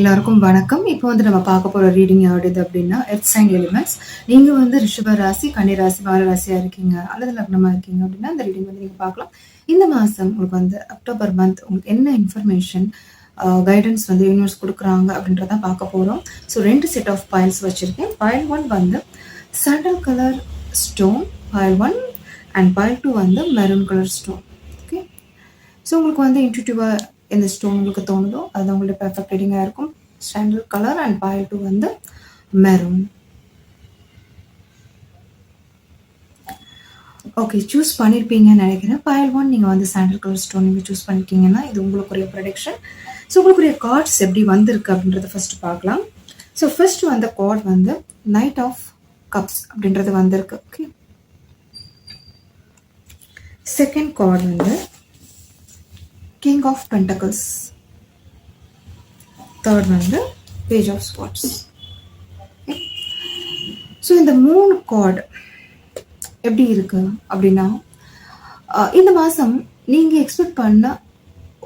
எல்லாருக்கும் வணக்கம். இப்போ நம்ம பார்க்க போற ரீடிங் யாருடையது அப்படின்னா, எர்த் சைன் எலிமெண்ட்ஸ். நீங்க ரிஷப ராசி, கன்னி ராசி, வார ராசியா இருக்கீங்க அல்லது லக்னமா இருக்கீங்க அப்படின்னா, அந்த ரீடிங் நீங்க பார்க்கலாம். இந்த மாசம் உங்களுக்கு அக்டோபர் மந்த் உங்களுக்கு என்ன இன்ஃபர்மேஷன் கைடன்ஸ் யூனிவர்ஸ் கொடுக்குறாங்க அப்படின்றத பார்க்க போறோம். ஸோ 2 செட் ஆஃப் பைல்ஸ் வச்சிருக்கேன். File 1 sandal colour stone, file 1 and pile 2 maroon colour stone. Okay, so உங்களுக்கு இன்ட்யூட்டிவா எந்த ஸ்டோன் உங்களுக்கு தோணுதோ அது உங்களுடைய பெர்ஃபெக்ட் ரீடிங்காக இருக்கும். Sandal colour and pile 2 maroon. Okay, choose பண்ணியிருப்பீங்கன்னு நினைக்கிறேன். பைல் 1 நீங்கள் சாண்டல் கலர் ஸ்டோன் நீங்கள் சூஸ் பண்ணிட்டீங்கன்னா இது உங்களுக்குரிய ப்ரொடக்ஷன். ஸோ உங்களுக்குரிய கார்ட்ஸ் எப்படி வந்திருக்கு அப்படின்றத ஃபர்ஸ்ட் பார்க்கலாம். So first card knight of cups அப்படின்றது வந்திருக்கு. Okay, second card King of Pentacles. Third Page of Swords. So இந்த 3 கார்டு எப்படி இருக்கு அப்படின்னா, இந்த மாதம் நீங்கள் எக்ஸ்பெக்ட் பண்ண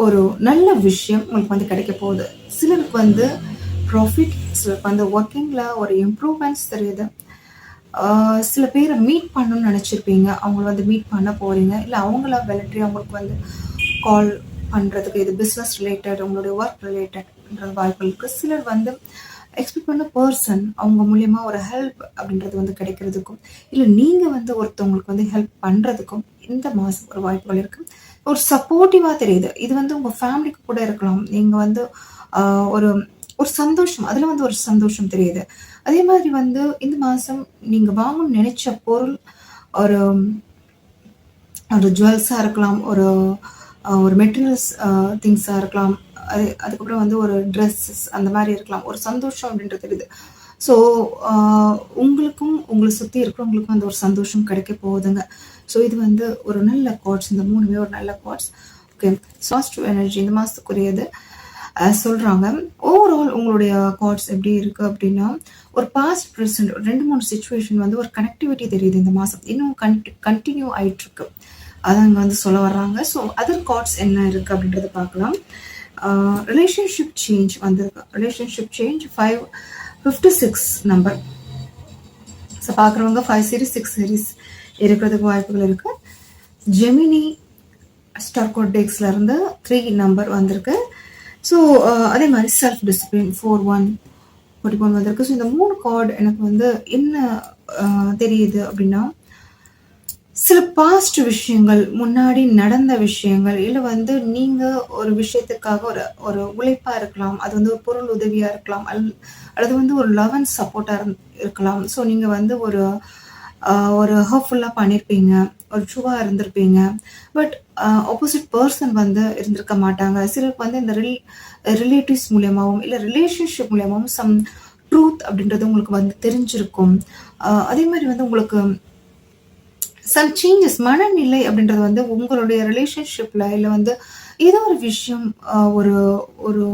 ஒரு நல்ல விஷயம் உங்களுக்கு கிடைக்க போகுது. சிலருக்கு ப்ராஃபிட், சிலருக்கு ஒர்க்கிங்கில் ஒரு இம்ப்ரூவ்மெண்ட்ஸ் தெரியுது. சில பேரை மீட் பண்ணணும்னு நினச்சிருப்பீங்க, அவங்கள மீட் பண்ண போகிறீங்க. இல்லை அவங்கள வெலட்ரி அவங்களுக்கு கால் பண்ணுறதுக்கு, இது பிஸ்னஸ் ரிலேட்டட், உங்களுடைய ஒர்க் ரிலேட்டட்ன்ற வாய்ப்பு இருக்குது. சிலர் எக்ஸ்பெக்ட் பண்ண பர்சன் அவங்க மூலயமா ஒரு ஹெல்ப் அப்படின்றது கிடைக்கிறதுக்கும், இல்லை நீங்கள் ஒருத்தவங்களுக்கு ஹெல்ப் பண்ணுறதுக்கும் இந்த மாதம் ஒரு வாய்ப்புகள் இருக்குது. ஒரு சப்போர்ட்டிவாக தெரியுது. இது உங்கள் ஃபேமிலிக்கு கூட இருக்கலாம். நீங்கள் ஒரு ஒரு சந்தோஷம், அதில் ஒரு சந்தோஷம் தெரியுது. அதே மாதிரி இந்த மாதம் நீங்கள் வாங்கணும்னு நினைச்ச பொருள் ஒரு ஒரு ஜுவல்ஸாக இருக்கலாம், ஒரு மெட்டீரியல்ஸ் திங்ஸாக இருக்கலாம், அதுக்கப்புறம் ஒரு ட்ரெஸ்ஸஸ் அந்த மாதிரி இருக்கலாம். ஒரு சந்தோஷம் அப்படின்றது தெரியுது. ஸோ உங்களுக்கும் உங்களை சுற்றி இருக்கிறவங்களுக்கும் ஒரு சந்தோஷம் கிடைக்க போகுதுங்க. ஸோ இது ஒரு நல்ல கார்ட்ஸ். இந்த 3மே ஒரு நல்ல கார்ட்ஸ். ஓகே, பாசிட்டிவ் எனர்ஜி இந்த மாதத்துக்குரியது சொல்கிறாங்க. ஓவரால் உங்களுடைய கார்ட்ஸ் எப்படி இருக்குது அப்படின்னா, ஒரு பாஸ்ட் ப்ரெசென்ட் 2-3 சுச்சுவேஷன் ஒரு கனெக்டிவிட்டி தெரியுது. இந்த மாதம் இன்னும் கண்டினியூ ஆகிட்டுருக்கு. அதான் சொல்ல வர்றாங்க. ஸோ அதர் கார்ட்ஸ் என்ன இருக்குது அப்படின்றத பார்க்கலாம். ரிலேஷன்ஷிப் சேஞ்ச் வந்திருக்கு. Relationship change 556 number. ஸோ பார்க்குறவங்க 5 சீரீஸ் 6 சீரீஸ் இருக்கிறதுக்கு வாய்ப்புகள் இருக்குது. ஜெமினி ஸ்டார் கோட் டெக்ஸ்லேருந்து 3 நம்பர் வந்திருக்கு. ஸோ அதே மாதிரி செல்ஃப் டிசிப்ளின் 4141 வந்திருக்கு. ஸோ இந்த 3 கார்டு எனக்கு என்ன தெரியுது அப்படின்னா, சில பாஸ்ட் விஷயங்கள், முன்னாடி நடந்த விஷயங்கள், இல்லை நீங்கள் ஒரு விஷயத்துக்காக ஒரு உழைப்பாக இருக்கலாம், அது ஒரு பொருள் உதவியாக இருக்கலாம், அல்லது ஒரு லவ் அண்ட் சப்போர்ட்டாக இருக்கலாம். ஸோ நீங்கள் ஒரு ஹர்ட்ஃபுல்லாக பண்ணியிருப்பீங்க, ஒரு ட்ரூவாக இருந்திருப்பீங்க. பட் ஆப்போசிட் பர்சன் இருந்திருக்க மாட்டாங்க. சிலருக்கு இந்த ரிலேட்டிவ்ஸ் மூலியமாகவும் இல்லை ரிலேஷன்ஷிப் மூலியமாகவும் சம் ட்ரூத் அப்படின்றது உங்களுக்கு தெரிஞ்சிருக்கும். அதே மாதிரி உங்களுக்கு சம் சேஞ்சஸ், மனநிலை அப்படின்றது உங்களுடைய ரிலேஷன்ஷிப்ல இல்லை ஏதோ ஒரு விஷயம் ஒரு ஒரு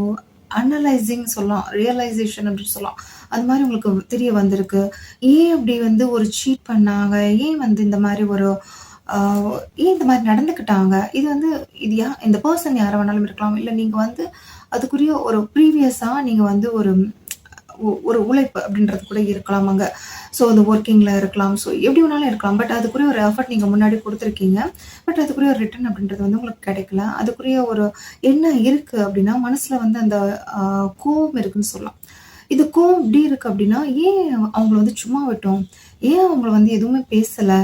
அனலைசிங் சொல்லலாம், ரியலைசேஷன் அப்படின்னு சொல்லலாம். அந்த மாதிரி உங்களுக்கு தெரிய வந்திருக்கு. ஏன் அப்படி ஒரு சீட் பண்ணாங்க, ஏன் இந்த மாதிரி ஏன் இந்த மாதிரி நடந்துக்கிட்டாங்க, இது இந்த பர்சன் யாரை வேணாலும் இருக்கலாம், இல்லை நீங்கள் அதுக்குரிய ஒரு ப்ரீவியஸாக நீங்கள் ஒரு உழைப்பு அப்படின்றது கூட இருக்கலாம் அங்கே. ஸோ அந்த ஒர்க்கிங்கில் இருக்கலாம். ஸோ எப்படி வேணாலும் இருக்கலாம். பட் அதுக்குரிய ஒரு எஃபர்ட் நீங்கள் முன்னாடி கொடுத்துருக்கீங்க. பட் அதுக்குரிய ஒரு ரிட்டர்ன் அப்படின்றது உங்களுக்கு கிடைக்கல. அதுக்குரிய ஒரு என்ன இருக்குது அப்படின்னா, மனசில் அந்த கோவம் இருக்குன்னு சொல்லலாம். இது கோவம் எப்படி இருக்குது அப்படின்னா, ஏன் அவங்கள சும்மா விட்டோம், ஏன் அவங்கள எதுவுமே பேசலை,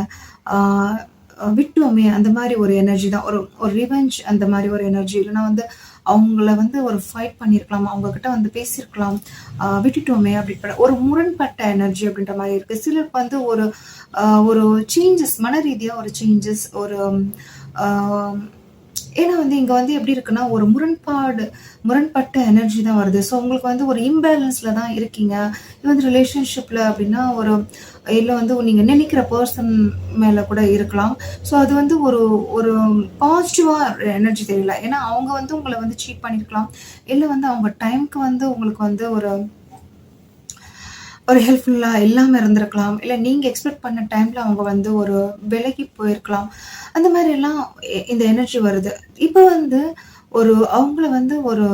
விட்டோமே, அந்த மாதிரி ஒரு எனர்ஜி தான். ஒரு ரிவெஞ்ச் அந்த மாதிரி ஒரு எனர்ஜி. இல்லைன்னா அவங்கள ஒரு ஃபைட் பண்ணியிருக்கலாம், அவங்கக்கிட்ட பேசியிருக்கலாம், விட்டுட்டோமே அப்படின்ற ஒரு முரண்பட்ட எனர்ஜி அப்படின்ற மாதிரி இருக்குது. சிலருக்கு ஒரு சேஞ்சஸ், மன ரீதியாக ஒரு சேஞ்சஸ், ஒரு ஏன்னா இங்கே எப்படி இருக்குன்னா, ஒரு முரண்பட்ட எனர்ஜி தான் வருது. ஸோ உங்களுக்கு ஒரு இம்பேலன்ஸில் தான் இருக்கீங்க. இது ரிலேஷன்ஷிப்பில் அப்படின்னா இல்லை நீங்கள் நினைக்கிற பர்சன் மேலே கூட இருக்கலாம். ஸோ அது ஒரு பாசிட்டிவாக எனர்ஜி தெரியல. ஏன்னா அவங்க உங்களை சீட் பண்ணியிருக்கலாம், இல்லை அவங்க டைமுக்கு உங்களுக்கு ஒரு ஹெல்ப்ஃபுல்லாக இல்லாமல் இருந்திருக்கலாம், இல்லை நீங்கள் எக்ஸ்பெக்ட் பண்ண டைமில் அவங்க ஒரு விலகி போயிருக்கலாம். அந்த மாதிரிலாம் இந்த எனர்ஜி வருது. இப்போ ஒரு அவங்கள ஒரு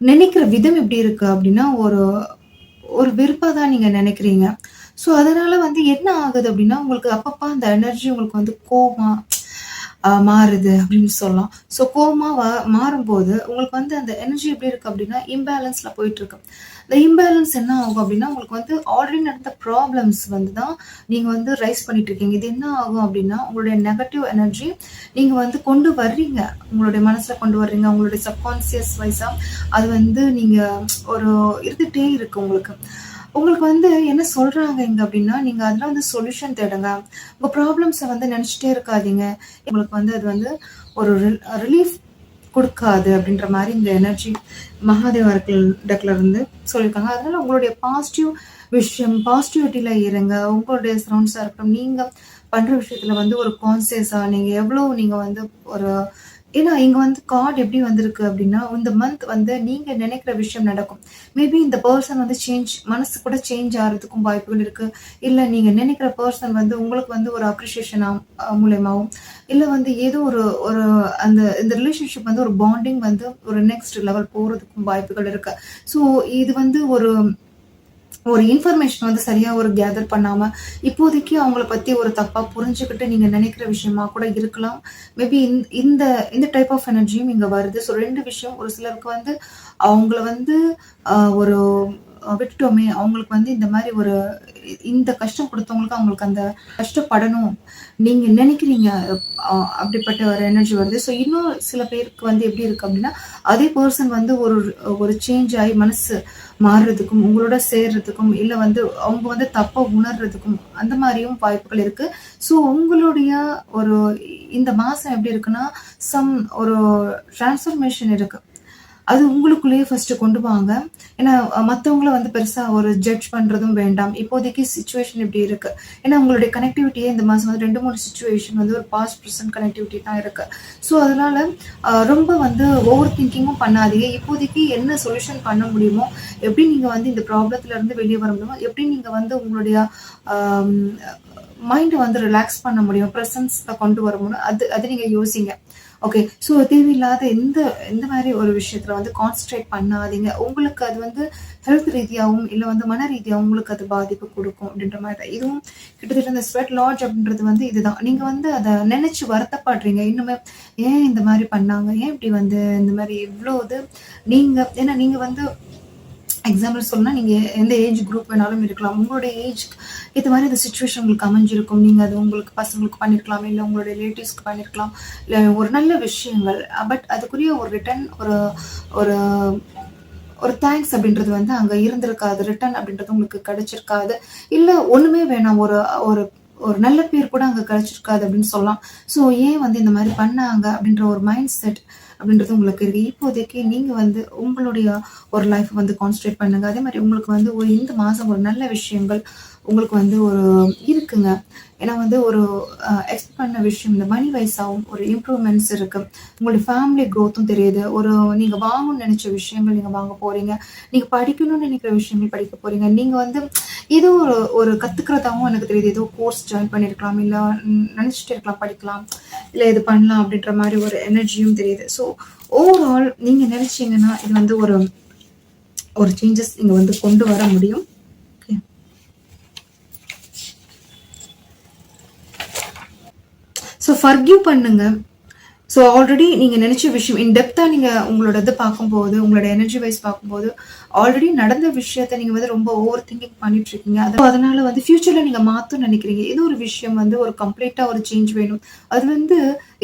நினைக்கிற விதம் எப்படி இருக்கு அப்படின்னா, ஒரு ஒரு வெறுப்பா தான் நீங்க நினைக்கிறீங்க. ஸோ, அதனால வந்து என்ன ஆகுது அப்படின்னா, உங்களுக்கு அப்பப்ப அந்த எனர்ஜி உங்களுக்கு வந்து கோவமா மாறுது அப்படின்னு சொல்லலாம். ஸோ, கோவமா மாறும்போது உங்களுக்கு வந்து அந்த எனர்ஜி எப்படி இருக்கு அப்படின்னா, இம்பேலன்ஸ்ல போயிட்டுருக்கு. இந்த இம்பேலன்ஸ் என்ன ஆகும் அப்படின்னா, உங்களுக்கு வந்து ஆல்ரெடி நடந்த ப்ராப்ளம்ஸ் வந்து தான் நீங்க வந்து ரைஸ் பண்ணிட்டு இருக்கீங்க. இது என்ன ஆகும் அப்படின்னா, உங்களுடைய நெகட்டிவ் எனர்ஜி நீங்க வந்து கொண்டு வர்றீங்க. உங்களுடைய மனசுல கொண்டு வர்றீங்க. உங்களுடைய சப்கான்ஷியஸ் வைஸா அது வந்து நீங்க ஒரு இருந்துட்டே இருக்கு உங்களுக்கு. உங்களுக்கு வந்து என்ன சொல்றாங்க இங்க அப்படின்னா, நீங்க அதெல்லாம் வந்து சொல்யூஷன் தேடுங்க. உங்க ப்ராப்ளம்ஸ வந்து நெனச்சுட்டே இருக்காதீங்க. உங்களுக்கு வந்து அது வந்து ஒரு ரிலீஃப் குடுக்காது அப்படின்ற மாரி இந்த எனர்ஜி மகாதேவர்கள் டெக்ல இருந்து சொல்லியிருக்காங்க. அதனால உங்களுடைய பாசிட்டிவ் விஷயம், பாசிட்டிவிட்டில இருங்க. உங்களுடைய சரவுண்ட்ஸா இருக்கட்டும், நீங்க பண்ற விஷயத்துல வந்து ஒரு கான்சியஸா நீங்க எவ்வளோ நீங்க வந்து ஒரு ஏன்னா இங்க வந்து கார்ட் எப்படி வந்திருக்கு அப்படின்னா, இந்த மந்த் வந்து நீங்க நினைக்கிற விஷயம் நடக்கும். மேபி இந்த பெர்சன் வந்து மனசு கூட சேஞ்ச் ஆறதுக்கும் வாய்ப்புகள் இருக்கு. இல்ல நீங்க நினைக்கிற பெர்சன் வந்து உங்களுக்கு வந்து ஒரு அப்ரிசியேஷன் மூலியமாவும், இல்ல வந்து ஏதோ ஒரு ஒரு அந்த இந்த ரிலேஷன்ஷிப் வந்து ஒரு பாண்டிங் வந்து ஒரு நெக்ஸ்ட் லெவல் போறதுக்கும் வாய்ப்புகள் இருக்கு. ஸோ இது வந்து ஒரு ஒரு இன்ஃபர்மேஷன் வந்து சரியா ஒரு கேதர் பண்ணாம, இப்போதைக்கு அவங்கள பத்தி ஒரு தப்பா புரிஞ்சுகிட்டு நீங்க நினைக்கிற விஷயமா கூட இருக்கலாம். மேபி இந்த இந்த டைப் ஆஃப் எனர்ஜியும் இங்க வருது. ஸோ 2 விஷயம். ஒரு சிலருக்கு வந்து அவங்கள வந்து ஒரு விட்டுட்டோமே, அவங்களுக்கு வந்து இந்த மாரி ஒரு இந்த கஷ்டம் குடுத்தவங்களுக்கு அவங்களுக்கு அந்த கஷ்டப்படணும். நீங்க நினைக்கிறீங்க. அப்படிப்பட்ட ஒரு எனர்ஜி வருது. ஸோ இன்னும் சில பேருக்கு வந்து எப்படி இருக்கு அப்படின்னா, அதே பெர்சன் வந்து ஒரு ஒரு சேஞ்ச் ஆயி மனசு மாறுறதுக்கும், உங்களோட சேர்றதுக்கும், இல்ல வந்து அவங்க வந்து தப்பா உணர்றதுக்கும், அந்த மாரியும் வாய்ப்புகள் இருக்கு. ஸோ உங்களுடைய ஒரு இந்த மாசம் எப்படி இருக்குன்னா, ஒரு டிரான்ஸ்ஃபர்மேஷன் இருக்கு. அது உங்களுக்குள்ளேயே ஃபர்ஸ்ட்டு கொண்டு வாங்க. ஏன்னா மத்தவங்கள வந்து பெருசா ஒரு ஜட்ஜ் பண்றதும் வேண்டாம். இப்போதைக்கு சிச்சுவேஷன் இப்படி இருக்கு. ஏன்னா உங்களுடைய கனெக்டிவிட்டியே இந்த மாசம் வந்து 2, 3 சிச்சுவேஷன் வந்து ஒரு பாஸ்ட், பிரசன்ட் கனெக்டிவிட்டி தான் இருக்கு. ஸோ அதனால ரொம்ப வந்து ஓவர் திங்கிங்கும் பண்ணாதீங்க. இப்போதைக்கு என்ன சொல்யூஷன் பண்ண முடியுமோ, எப்படி நீங்க வந்து இந்த ப்ராப்ளத்துல இருந்து வெளிய வர முடியுமோ, எப்படி நீங்க வந்து உங்களுடைய ஆம் மைண்ட வந்து ரிலாக்ஸ் பண்ண முடியும், பிரசன்ஸ்ல கொண்டு வர முடியும். அது அது நீங்க யோசிங்க. ஓகே. ஸோ தேவையில்லாத எந்த எந்த மாரி ஒரு விஷயத்துல வந்து கான்சன்ட்ரேட் பண்ணாதீங்க. உங்களுக்கு அது வந்து ஹெல்த் ரீதியாவும், இல்ல வந்து மன ரீதியாவும் உங்களுக்கு அது பாதிப்பு குடுக்கும் அப்படின்ற மாரி தான். இதுவும் கிட்டத்தட்ட இந்த ஸ்வெட் லாட்ஜ் அப்படின்றது வந்து இதுதான். நீங்க வந்து அத நெனச்சு வருத்தப்படுறீங்க. இன்னுமே ஏன் இந்த மாரி பண்ணாங்க? ஏன் இப்படி வந்து இந்த மாரி இவ்ளோ இது ஏன்னா நீங்க வந்து எக்ஸாம்பிள் சொல்லணும்னா, நீங்க எந்த ஏஜ் குரூப் வேணாலும் இருக்கலாம். உங்களுடைய ஏஜ்க்கு ஏத்த மாரி அந்த சிச்சுவேஷன் உங்களுக்கு அமைஞ்சிருக்கும். நீங்க அது உங்களுக்கு பசங்களுக்கு பண்ணியிருக்கலாம். இல்ல உங்களுடைய ரிலேட்டிவ்ஸ்க்கு பண்ணியிருக்கலாம். இல்ல ஒரு நல்ல விஷயங்கள். பட் அதுக்குரிய ஒரு ரிட்டர்ன் ஒரு ஒரு ஒரு தேங்க்ஸ் அப்படின்றது வந்து அங்க இருந்திருக்காது. ரிட்டர்ன் அப்படின்றது உங்களுக்கு கிடைச்சிருக்காது. இல்ல ஒண்ணுமே வேணாம். ஒரு ஒரு ஒரு நல்ல பேர் கூட அங்க கிடைச்சிருக்காது அப்படின்னு சொல்லலாம். ஸோ ஏன் வந்து இந்த மாரி பண்ணாங்க அப்படின்ற ஒரு மைண்ட் செட் அப்படின்றது உங்களுக்கு இருக்கு. இப்போதைக்கு நீங்க வந்து உங்களுடைய ஒரு லைஃப் வந்து கான்சன்ட்ரேட் பண்ணுங்க. அதே மாரி உங்களுக்கு வந்து ஒரு இந்த மாசம் ஒரு நல்ல விஷயங்கள் உங்களுக்கு வந்து ஒரு இருக்குங்க. ஏன்னா வந்து ஒரு எக்ஸ்பெக்ட் பண்ண விஷயம் இந்த மணி வைஸாவும் ஒரு இம்ப்ரூவ்மெண்ட்ஸ் இருக்கு. உங்களுடைய ஃபேமிலி குரோத்தும் தெரியுது. ஒரு நீங்க வாங்கணும்னு நெனச்ச விஷயங்கள் நீங்க வாங்க போறீங்க. நீங்க படிக்கணும்னு நெனைக்கிற விஷயங்கள் படிக்க போறீங்க. நீங்க வந்து ஏதோ ஒரு ஒரு கத்துக்கிறதாவும் எனக்கு தெரியுது. ஏதோ கோர்ஸ் ஜாயின் பண்ணியிருக்கலாம். இல்ல நெனச்சுட்டே இருக்கலாம் படிக்கலாம். இல்ல இது பண்ணலாம் அப்படின்ற மாரி ஒரு எனர்ஜியும் தெரியுது. ஸோ ஓவரால் நீங்க நெனச்சீங்கன்னா, இது வந்து ஒரு ஒரு சேஞ்சஸ் நீங்க வந்து கொண்டு வர முடியும். ஓகே. ஸோ ஃபர்கிவ் பண்ணுங்க. ஸோ ஆல்ரெடி நீங்க நெனச்ச விஷயம் டெப்த்தா நீங்க உங்களோட இது பார்க்கும்போது, உங்களோட எனர்ஜி வைஸ் பார்க்கும்போது, ஆல்ரெடி நடந்த விஷயத்த நீங்க வந்து ரொம்ப ஓவர் திங்கிங் பண்ணிட்டு இருக்கீங்க. அதனால வந்து ஃபியூச்சர்ல நீங்க மாத்தணும்னு நெனைக்கிறீங்க. ஏதோ ஒரு விஷயம் வந்து ஒரு கம்ப்ளீட்டா ஒரு சேஞ்ச் வேணும். அது வந்து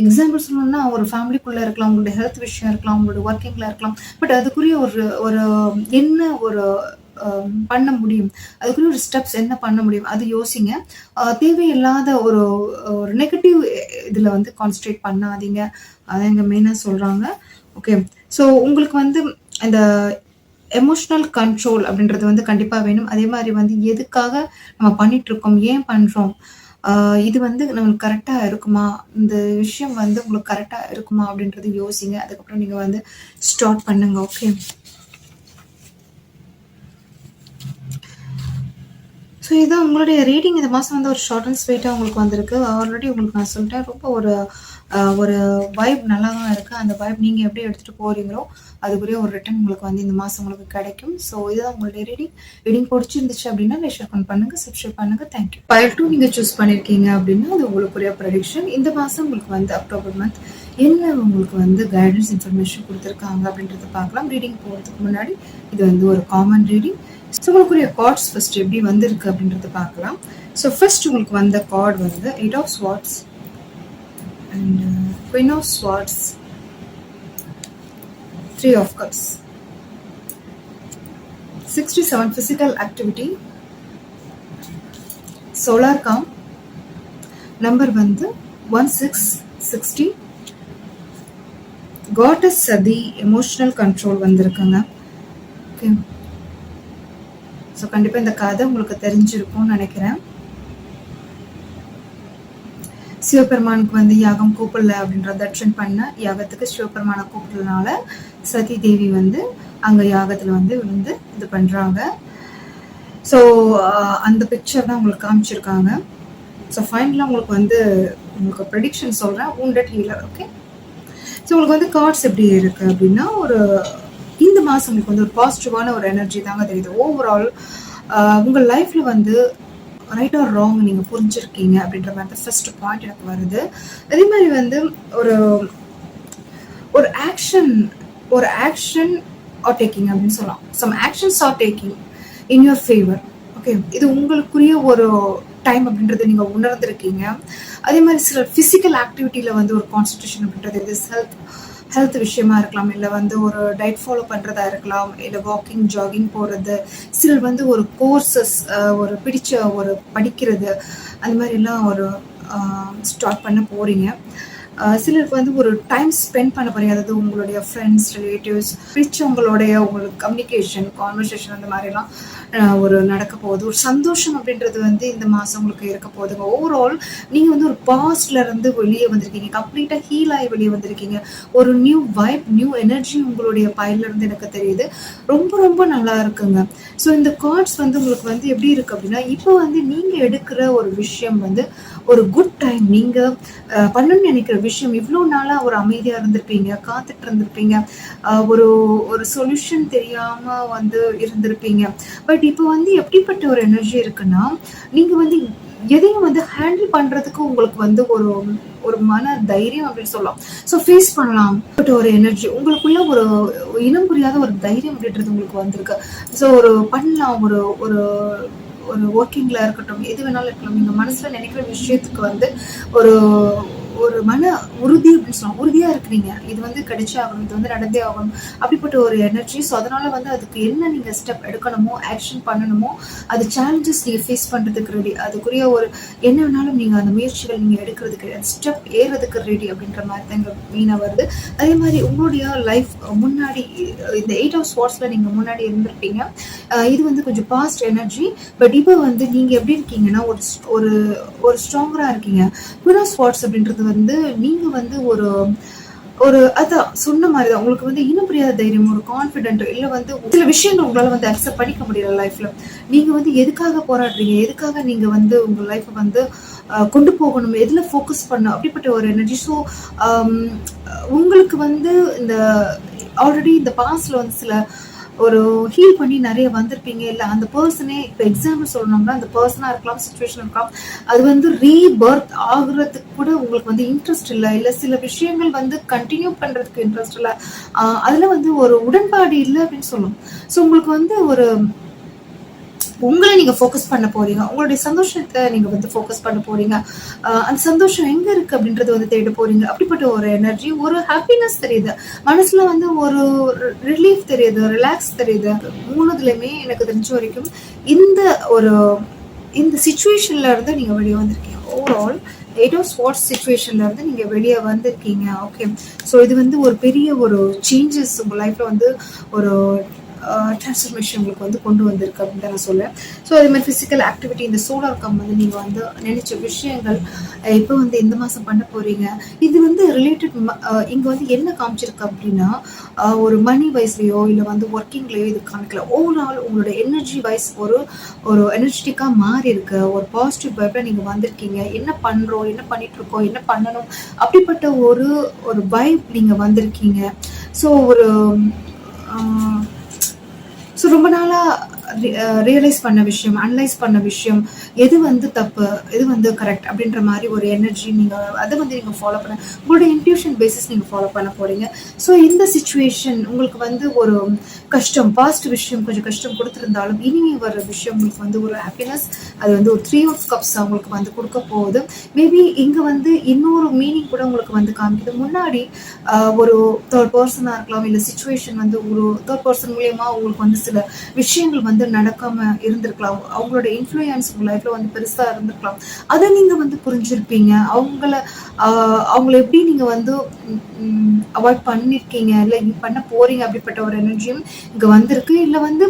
எக்ஸாம்பிள் சொல்லணும்னா ஒரு ஃபேமிலிக்குள்ள இருக்கலாம், உங்களோட ஹெல்த் விஷயம் இருக்கலாம், உங்களோட ஒர்க்கிங்ல இருக்கலாம். பட் அதுக்குரிய ஒரு ஒரு என்ன ஒரு பண்ண முடியும்? அதுக்குரிய ஒரு ஸ்டெப்ஸ் என்ன பண்ண முடியும்? அது யோசிங்க. தேவையில்லாத ஒரு ஒரு நெகட்டிவ் இதுல வந்து கான்சன்ட்ரேட் பண்ணாதீங்க. அதான் இங்க மெயினா சொல்றாங்க. ஓகே. ஸோ உங்களுக்கு வந்து இந்த எமோஷனல் கண்ட்ரோல் அப்படின்றது வந்து கண்டிப்பா வேணும். அதே மாரி வந்து எதுக்காக நம்ம பண்ணிட்டுருக்கோம்? ஏன் பண்றோம்? இது வந்து நம்மளுக்கு கரெக்ட்டா இருக்குமா? இந்த விஷயம் வந்து உங்களுக்கு கரெக்ட்டா இருக்குமா? அப்படின்றது யோசிங்க. அதுக்கப்புறம் நீங்க வந்து ஸ்டார்ட் பண்ணுங்க. ஓகே. ஸோ இதான் உங்களுடைய ரீடிங் இந்த மாசம் வந்து ஒரு ஷார்ட் அண்ட் ஸ்வீட்டா உங்களுக்கு வந்திருக்கு. ஆல்ரெடி உங்களுக்கு நான் சொல்லிட்டேன். ரொம்ப ஒரு ஒரு வைப் நல்லா தான் இருக்கு. அந்த வைப் நீங்க எப்படி எடுத்துட்டு போறீங்களோ, அதுக்குரிய ஒரு ரிட்டர்ன் உங்களுக்கு வந்து இந்த மாதம் உங்களுக்கு கிடைக்கும். ஸோ இதுதான் உங்களுடைய ரீடிங். ரீடிங் பிடிச்சிருந்துச்சு அப்படின்னா ஷேர் பண்ணுங்க, சப்ஸ்கிரைப் பண்ணுங்க. தேங்க்யூ. பைல் 2 நீங்கள் சூஸ் பண்ணியிருக்கீங்க அப்படின்னா அது உங்களுக்குரிய ப்ரெடிக்ஷன். இந்த மாதம் உங்களுக்கு வந்து அக்டோபர் மந்த் என்ன உங்களுக்கு வந்து கைடன்ஸ் இன்ஃபர்மேஷன் கொடுத்துருக்காங்க அப்படின்றத பார்க்கலாம். ரீடிங் போகிறதுக்கு முன்னாடி இது வந்து ஒரு காமன் ரீடிங். ஸோ உங்களுக்குரிய கார்ட்ஸ் ஃபர்ஸ்ட் எப்படி வந்திருக்கு அப்படின்றத பார்க்கலாம். ஸோ ஃபர்ஸ்ட் உங்களுக்கு வந்த கார்டு வந்து 8 of swords and queen of swords, 3 of cups, 67 physical activity, solar calm, number வந்து 1660, goddess சதி, எமோஷனல் கண்ட்ரோல் வந்திருக்குங்க. ஓகே, ஸோ கண்டிப்பாக இந்த கதை உங்களுக்கு தெரிஞ்சிருக்கும்னு நினைக்கிறேன். சிவபெருமானுக்கு வந்து யாகம் கூப்பிடல அப்படின்ற தட்சன் பண்ண யாகத்துக்கு சிவபெருமானை கூப்பிடறதுனால சதி தேவி வந்து அங்கே யாகத்தில் வந்து விழுந்து இது பண்ணுறாங்க. ஸோ அந்த பிக்சர் தான் உங்களுக்கு காமிச்சிருக்காங்க. ஸோ ஃபைனலாக உங்களுக்கு வந்து உங்களுக்கு ப்ரெடிக்ஷன் சொல்கிறேன், wounded healer. ஓகே, ஸோ உங்களுக்கு வந்து கார்ட்ஸ் எப்படி இருக்குது அப்படின்னா ஒரு இந்த மாதம் உங்களுக்கு வந்து ஒரு பாசிட்டிவான ஒரு எனர்ஜி தாங்க தெரியுது. ஓவரால் உங்கள் லைஃப்பில் வந்து ரைட் ஆர் ராங் நீங்கள் புரிஞ்சிருக்கீங்க அப்படின்ற மாதிரி தான் ஃபர்ஸ்ட் பாயிண்ட் எனக்கு வருது. அதே மாதிரி வந்து ஒரு ஒரு ஆக்ஷன் ஆர் டேக்கிங் அப்படின்னு சொல்லலாம். Some actions are taking in your favour. Okay, இது உங்களுக்குரிய ஒரு டைம் அப்படின்றது நீங்கள் உணர்ந்திருக்கீங்க. அதே மாதிரி சில ஃபிசிக்கல் ஆக்டிவிட்டியில் வந்து ஒரு கான்சன்ட்ரேஷன் அப்படின்றது இது ஹெல்த் விஷயமா இருக்கலாம், இல்லை வந்து ஒரு டயட் ஃபாலோ பண்ணுறதா இருக்கலாம், இல்லை வாக்கிங் ஜாகிங் போகிறது, சிலர் வந்து ஒரு கோர்சஸ் ஒரு பிடிச்ச ஒரு படிக்கிறது அந்த மாதிரிலாம் ஒரு ஸ்டார்ட் பண்ண போகிறீங்க. சிலருக்கு வந்து ஒரு டைம் ஸ்பெண்ட் பண்ண போறீங்க, அதாவது உங்களுடைய ஃப்ரெண்ட்ஸ், ரிலேட்டிவ்ஸ், பிடிச்சவங்களுடைய உங்களுக்கு கம்யூனிகேஷன், கான்வர்சேஷன் அந்த மாதிரிலாம் ஒரு நடக்க போகுது. ஒரு சந்தோஷம் அப்படின்றது வந்து இந்த மாதம் உங்களுக்கு இருக்க போகுதுங்க. ஓவரால் நீங்கள் வந்து ஒரு பாஸ்ட்ல இருந்து வெளியே வந்திருக்கீங்க, கம்ப்ளீட்டாக ஹீல் ஆகி வெளியே வந்திருக்கீங்க. ஒரு நியூ வைப், நியூ எனர்ஜி உங்களுடைய பையில இருந்து எனக்கு தெரியுது. ரொம்ப ரொம்ப நல்லா இருக்குங்க. ஸோ இந்த கார்ட்ஸ் வந்து உங்களுக்கு வந்து எப்படி இருக்கு அப்படின்னா, இப்போ வந்து நீங்கள் எடுக்கிற ஒரு விஷயம் வந்து ஒரு குட் டைம். நீங்கள் பண்ணணும்னு நினைக்கிற விஷயம், இவ்வளோ நாளாக ஒரு அமைதியாக இருந்திருப்பீங்க, காத்துட்டு இருந்திருப்பீங்க, ஒரு ஒரு சொல்யூஷன் தெரியாமல் வந்து இருந்திருப்பீங்க. பட் இப்போ வந்து எப்படிப்பட்ட ஒரு எனர்ஜி இருக்குன்னா, நீங்கள் வந்து எதையும் வந்து ஹேண்டில் பண்ணுறதுக்கு உங்களுக்கு வந்து ஒரு ஒரு மன தைரியம் அப்படின்னு சொல்லலாம். ஸோ ஃபேஸ் பண்ணலாம் பட் ஒரு எனர்ஜி உங்களுக்குள்ள ஒரு இனம் புரியாத ஒரு தைரியம் அப்படின்றது உங்களுக்கு வந்திருக்கு. ஸோ ஒரு பண்ணலாம், ஒரு ஒரு ஒரு ஒர்க்கிங்ல இருக்கட்டும், எது வேணாலும் இருக்கலாம். நீங்க மனசுல நினைக்கிற விஷயத்துக்கு வந்து ஒரு ஒரு மன உறுதி அப்படின்னு சொல்லலாம், உறுதியா இருக்கிறீங்க. இது வந்து கிடைச்சே ஆகணும், இது வந்து நடந்தே ஆகணும் அப்படிப்பட்ட ஒரு எனர்ஜி. ஸோ அதனால வந்து அதுக்கு என்ன நீங்க ஸ்டெப் எடுக்கணுமோ, ஆக்ஷன் பண்ணணுமோ, அது சேலஞ்சஸ் நீங்க ஃபேஸ் பண்றதுக்கு ரெடி, அதுக்குரிய ஒரு என்ன வேணாலும் நீங்க அந்த முயற்சிகள் நீங்க எடுக்கிறதுக்கு ஸ்டெப் ஏறதுக்கு ரெடி அப்படின்ற மாதிரி தான் இங்க மெயினா வருது. அதே மாதிரி உங்களுடைய லைஃப் முன்னாடி இந்த 8 ஆஃப் ஸ்வார்ட்ஸ்ல நீங்க முன்னாடி இருந்திருப்பீங்க. இது வந்து கொஞ்சம் பாஸ்ட் எனர்ஜி. பட் இப்போ வந்து நீங்க எப்படி இருக்கீங்கன்னா ஒரு ஒரு ஸ்ட்ராங்கரா இருக்கீங்க. குயின் ஆஃப் ஸ்வார்ட்ஸ் அப்படின்றது வந்து நீங்க வந்து ஒரு ஒரு அதான் சொன்ன மாதிரி தான் உங்களுக்கு வந்து இனம் புரியாத தைரியம், ஒரு கான்ஃபிடென்ட், இல்லை வந்து சில விஷயங்கள் உங்களால் வந்து அக்செப்ட் பண்ணிக்க முடியல லைஃப்ல. நீங்க வந்து எதுக்காக போராடுறீங்க, எதுக்காக நீங்க வந்து உங்க லைஃப்பை வந்து கொண்டு போகணும், எதுல ஃபோக்கஸ் பண்ணணும் அப்படிப்பட்ட ஒரு எனர்ஜி. ஸோ உங்களுக்கு வந்து இந்த ஆல்ரெடி இந்த பாஸ்ட்ல வந்து சில ஒரு ஹீல் பண்ணி நிறைய வந்திருப்பீங்க. இல்லை அந்த பர்சனே இப்போ எக்ஸாம்பிள் சொல்லணும்னா அந்த பர்சனாக இருக்கலாம், சுச்சுவேஷன் இருக்கலாம், அது வந்து ரீபர்த் ஆகுறதுக்கு கூட உங்களுக்கு வந்து இன்ட்ரெஸ்ட் இல்லை, இல்லை சில விஷயங்கள் வந்து கண்டினியூ பண்ணுறதுக்கு இன்ட்ரெஸ்ட் இல்லை, அதில் வந்து ஒரு உடன்பாடு இல்லை அப்படின்னு சொல்லணும். ஸோ உங்களுக்கு வந்து ஒரு உங்களை நீங்க ஃபோக்கஸ் பண்ண போறீங்க, உங்களுடைய சந்தோஷத்தை நீங்க வந்து ஃபோக்கஸ் பண்ண போறீங்க. அந்த சந்தோஷம் எங்க இருக்கு அப்படின்றது வந்து தேட போறீங்க. அப்படிப்பட்ட ஒரு எனர்ஜி, ஒரு ஹாப்பினஸ் தெரியுது, மனசுல வந்து ஒரு ரிலீஃப் தெரியுது, ரிலாக்ஸ் தெரியுது. மூணுதுலயுமே எனக்கு தெரிஞ்ச வரைக்கும் இந்த சிச்சுவேஷன்ல இருந்து நீங்க வெளியே வந்திருக்கீங்க. ஓவரால் 8 ஆஃப் ஸ்வார்ட்ஸ் சிச்சுவேஷன்ல இருந்து நீங்க வெளியே வந்திருக்கீங்க. ஓகே, ஸோ இது வந்து ஒரு பெரிய ஒரு சேஞ்சஸ் உங்க லைஃப்ல வந்து ஒரு டிரான்ஸ்ஃபர்மேஷன் உங்களுக்கு வந்து கொண்டு வந்திருக்கு அப்படின்னு தான் நான் சொல்லுவேன். ஸோ அதே மாதிரி ஃபிசிக்கல் ஆக்டிவிட்டி, இந்த சோலார் கம் வந்து நீங்கள் வந்து நினைச்ச விஷயங்கள் இப்போ வந்து இந்த மாதம் பண்ண போறீங்க. இது வந்து ரிலேட்டட் இங்கே வந்து என்ன காமிச்சிருக்கு அப்படின்னா, ஒரு மணி வைஸ்லையோ இல்லை வந்து ஒர்க்கிங்லேயோ இது காமிக்கல. ஓவரால் உங்களோட எனர்ஜி வைஸ் ஒரு ஒரு எனர்ஜெட்டிக்காக மாறி இருக்கு, ஒரு பாசிட்டிவ் வைப்பில் நீங்கள் வந்திருக்கீங்க. என்ன பண்ணுறோம், என்ன பண்ணிட்டு இருக்கோம், என்ன பண்ணணும் அப்படிப்பட்ட ஒரு ஒரு வைப் நீங்கள் வந்திருக்கீங்க. ஸோ ஒரு ஸோ ரொம்ப நாளாக ரியலைஸ் பண்ண விஷயம், அனலைஸ் பண்ண விஷயம், எது வந்து தப்பு, எது வந்து கரெக்ட் அப்படின்ற மாதிரி ஒரு எனர்ஜி நீங்கள் அதை வந்து நீங்கள் ஃபாலோ பண்ண, உங்களோட இன்ட்யூஷன் பேசிஸ் நீங்கள் ஃபாலோ பண்ண போகிறீங்க. ஸோ இந்த சுச்சுவேஷன் உங்களுக்கு வந்து ஒரு கஷ்டம், பாஸ்ட் விஷயம் கொஞ்சம் கஷ்டம் கொடுத்துருந்தாலும் இனிமே வர்ற விஷயம் உங்களுக்கு வந்து ஒரு ஹாப்பினஸ், அது வந்து ஒரு 3 of cups உங்களுக்கு வந்து கொடுக்க போகுது. மேபி இங்கே வந்து இன்னொரு மீனிங் கூட உங்களுக்கு வந்து காமிக்குது. முன்னாடி ஒரு தேர்ட் பர்சனாக இருக்கலாம், இல்லை சுச்சுவேஷன் வந்து ஒரு தேர்ட் பர்சன் மூலியமா உங்களுக்கு வந்து சில விஷயங்கள் வந்து நடக்காம இருந்திருக்கலாம். அவங்களோட இன்ஃப்ளூயன்ஸ் உங்க லைஃப்ல வந்து பெருசா இருந்திருக்கலாம். அதை நீங்க வந்து புரிஞ்சிருப்பீங்க. அவங்கள எப்படி நீங்க வந்து அவாய்ட் பண்ணிருக்கீங்க, இல்லை பண்ண போறீங்க, அப்படிப்பட்ட ஒரு எனர்ஜியும் இங்க வந்திருக்கு. இல்லை வந்து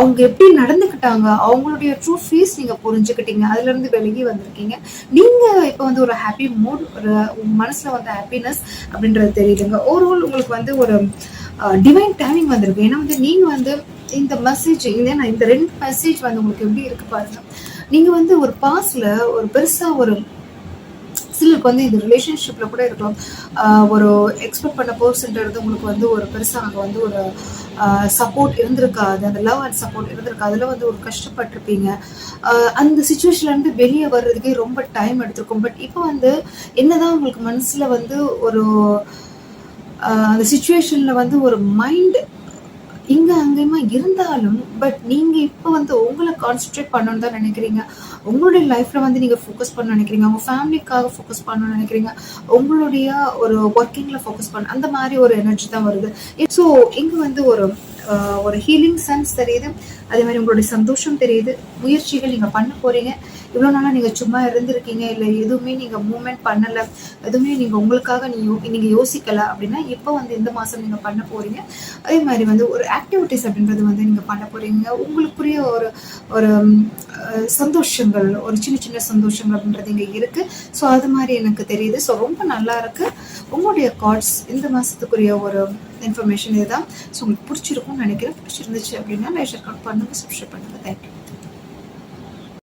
அவங்க எப்படி நடந்துக்கிட்டாங்க, அவங்களுடைய ட்ரூ ஃபேஸ் நீங்க புரிஞ்சுக்கிட்டீங்க, அதுல இருந்து விலகி வந்திருக்கீங்க. நீங்க இப்ப வந்து ஒரு ஹாப்பி மூட், ஒரு மனசுல வந்து ஹாப்பினஸ் அப்படின்றது தெரியுதுங்க. ஓவரால் உங்களுக்கு வந்து ஒரு டிவைன் டைமிங் வந்திருக்கு. ஏன்னா வந்து நீங்க வந்து இந்த மெசேஜ், இல்லைன்னா இந்த 2 மெசேஜ் வந்து உங்களுக்கு எப்படி இருக்கு பாருங்க. நீங்க வந்து ஒரு பாஸ்ட்ல ஒரு பெருசா ஒரு சிலருக்கு வந்து இந்த ரிலேஷன்ஷிப்ல கூட இருக்கலாம், ஒரு எக்ஸ்பெக்ட் பண்ண பர்சன்றது உங்களுக்கு வந்து ஒரு பெருசா அங்கே வந்து ஒரு சப்போர்ட் இருந்திருக்காது, அந்த லவ் அண்ட் சப்போர்ட் இருந்திருக்காது, அதில் வந்து ஒரு கஷ்டப்பட்டிருப்பீங்க. அந்த சுச்சுவேஷன்ல இருந்து வெளியே வர்றதுக்கே ரொம்ப டைம் எடுத்திருக்கும். பட் இப்போ வந்து என்னதான் உங்களுக்கு மனசுல வந்து ஒரு அந்த சுச்சுவேஷன்ல வந்து ஒரு மைண்ட் இங்க அங்கேயுமா இருந்தாலும், பட் நீங்க இப்ப வந்து உங்களை கான்சென்ட்ரேட் பண்ணணும்னு தான் நினைக்கிறீங்க. உங்களுடைய லைஃப்ல வந்து நீங்க ஃபோக்கஸ் பண்ண நினைக்கிறீங்க, உங்க ஃபேமிலிக்காக ஃபோக்கஸ் பண்ணணும்னு நினைக்கிறீங்க, உங்களுடைய ஒரு ஒர்க்கிங்ல ஃபோக்கஸ் பண்ண, அந்த மாதிரி ஒரு எனர்ஜி தான் வருது. ஸோ இங்க வந்து ஒரு ஹீலிங் சென்ஸ் தெரியுது. அதே மாதிரி உங்களுடைய சந்தோஷம் தெரியுது. முயற்சிகள் நீங்க பண்ண போறீங்க. இவ்வளோ நாளாக நீங்கள் சும்மா இருந்திருக்கீங்க, இல்லை எதுவுமே நீங்கள் மூவ்மெண்ட் பண்ணலை, எதுவுமே நீங்கள் உங்களுக்காக நீங்கள் யோசிக்கலை அப்படின்னா இப்போ வந்து இந்த மாதம் நீங்கள் பண்ண போகிறீங்க. அதே மாதிரி வந்து ஒரு ஆக்டிவிட்டிஸ் அப்படின்றது வந்து நீங்கள் பண்ண போகிறீங்க. உங்களுக்குரிய ஒரு ஒரு சந்தோஷங்கள், ஒரு சின்ன சின்ன சந்தோஷங்கள் அப்படின்றது இங்கே இருக்குது. ஸோ அது மாதிரி எனக்கு தெரியுது. ஸோ ரொம்ப நல்லா இருக்குது. உங்களுடைய கார்ட்ஸ் இந்த மாதத்துக்குரிய ஒரு இன்ஃபர்மேஷன் இதுதான். ஸோ உங்களுக்கு பிடிச்சிருக்கும்னு நினைக்கிறேன். பிடிச்சிருந்துச்சு அப்படின்னா லைக், ஷேர், கமெண்ட் பண்ணுங்கள், சப்ஸ்கிரைப் பண்ணுங்கள். தேங்க்யூ.